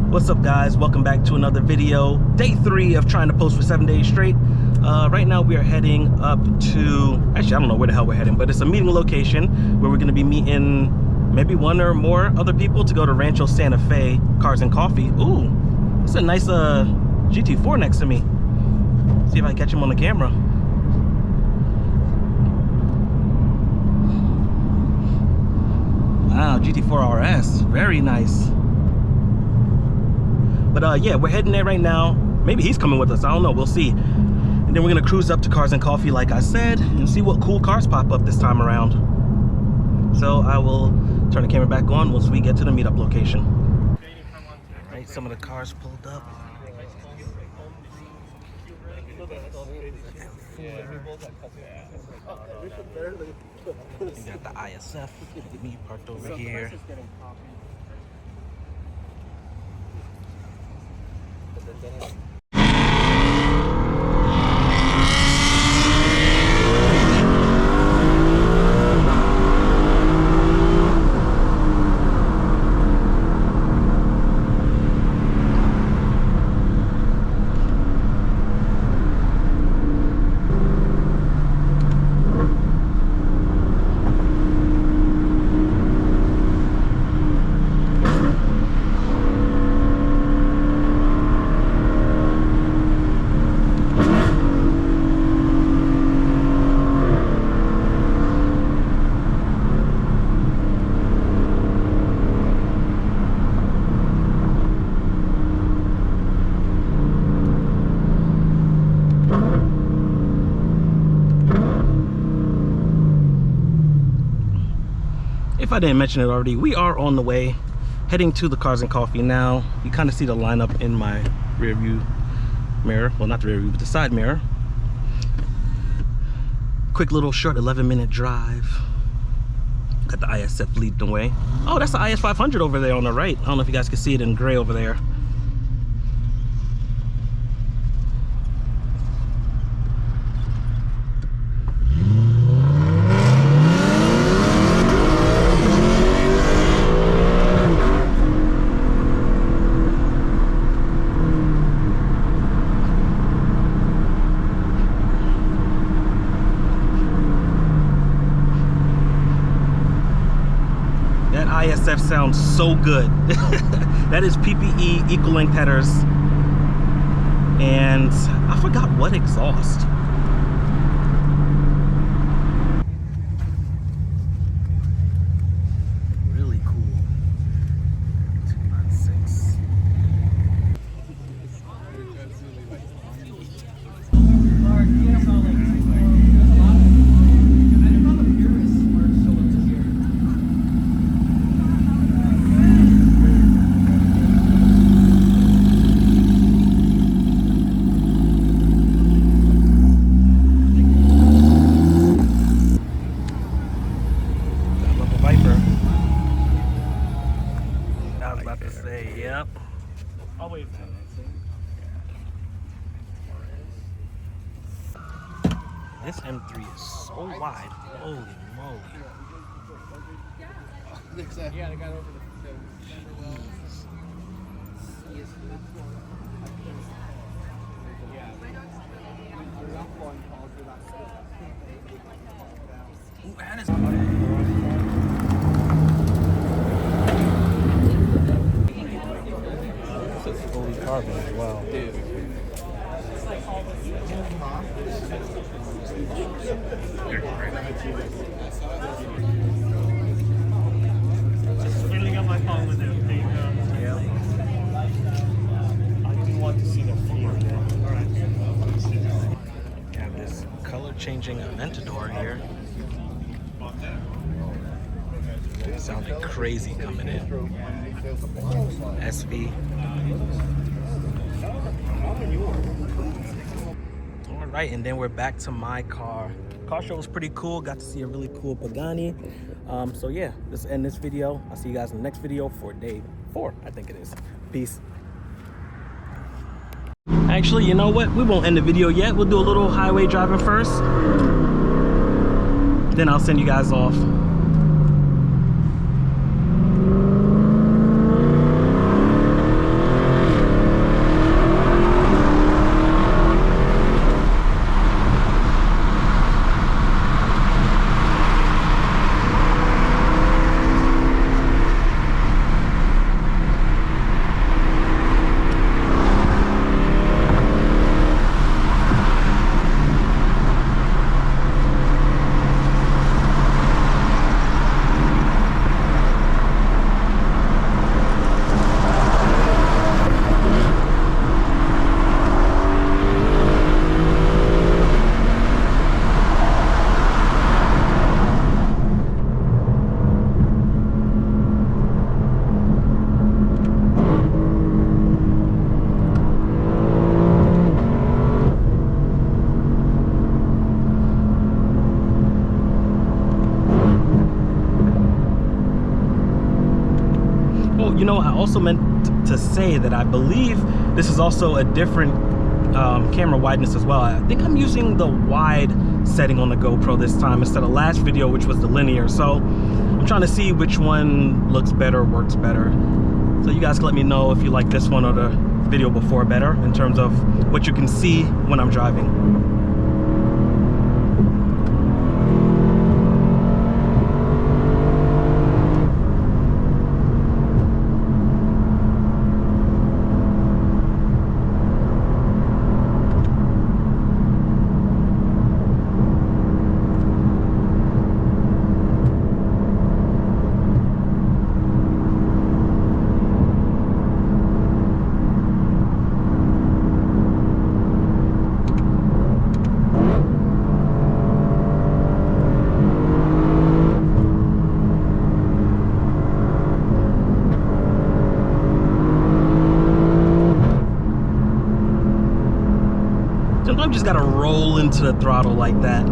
What's up, guys? Welcome back to another video. Day 3 of trying to post for 7 days straight. Right now we are heading up to, actually I don't know where the hell we're heading, but it's a meeting location where we're going to be meeting maybe one or more other people to go to Rancho Santa Fe Cars and Coffee. Ooh, it's a nice GT4 next to me. See if I can catch him on the camera. Wow, GT4 RS, very nice. But yeah, we're heading there right now. Maybe he's coming with us, I don't know, we'll see. And then we're gonna cruise up to Cars and Coffee like I said, and see what cool cars pop up this time around. So I will turn the camera back on once we get to the meetup location. All right, some of the cars pulled up. We got the ISF, me parked over here. If I didn't mention it already, we are on the way, heading to the Cars and Coffee now. You kind of see the lineup in my rear view mirror. Well, not the rear view, but the side mirror. Quick little short 11-minute drive. Got the ISF leading the way. Oh, that's the IS500 over there on the right. I don't know if you guys can see it in gray over there. ISF sounds so good. That is PPE equal length headers, and I forgot what exhaust. Really cool. 296. Yep. I'll wait. This M3 is so wide. Holy moly. Yeah, they got over the Ooh, and it's fully carbon as well. dude. Just filling up my phone with everything. Yeah. I do want to see the floor. All right. We have this color changing Aventador here. Sounding crazy coming in. SV. All right, and then we're back to my car. Car show was pretty cool. Got to see a really cool Pagani. So yeah, let's end this video. I'll see you guys in the next video for day 4, I think it is. Peace. Actually, you know what? We won't end the video yet. We'll do a little highway driving first. Then I'll send you guys off. also meant to say that I believe this is also a different camera wideness as well. I think I'm using the wide setting on the GoPro this time instead of last video, which was the linear. So I'm trying to see which one looks better, works better. So you guys can let me know if you like this one or the video before better in terms of what you can see when I'm driving. Sometimes you just gotta roll into the throttle like that.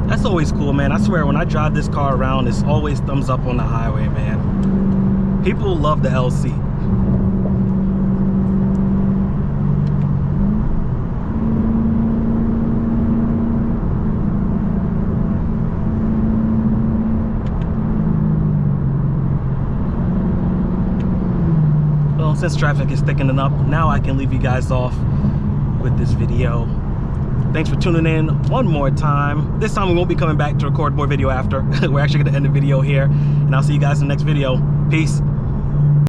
That's always cool, man. I swear, when I drive this car around, it's always thumbs up on the highway, man. People love the LC. Well, since traffic is thickening up, now I can leave you guys off with this video. Thanks for tuning in one more time. This time we won't be coming back to record more video after. We're actually going to end the video here, and I'll see you guys in the next video. Peace.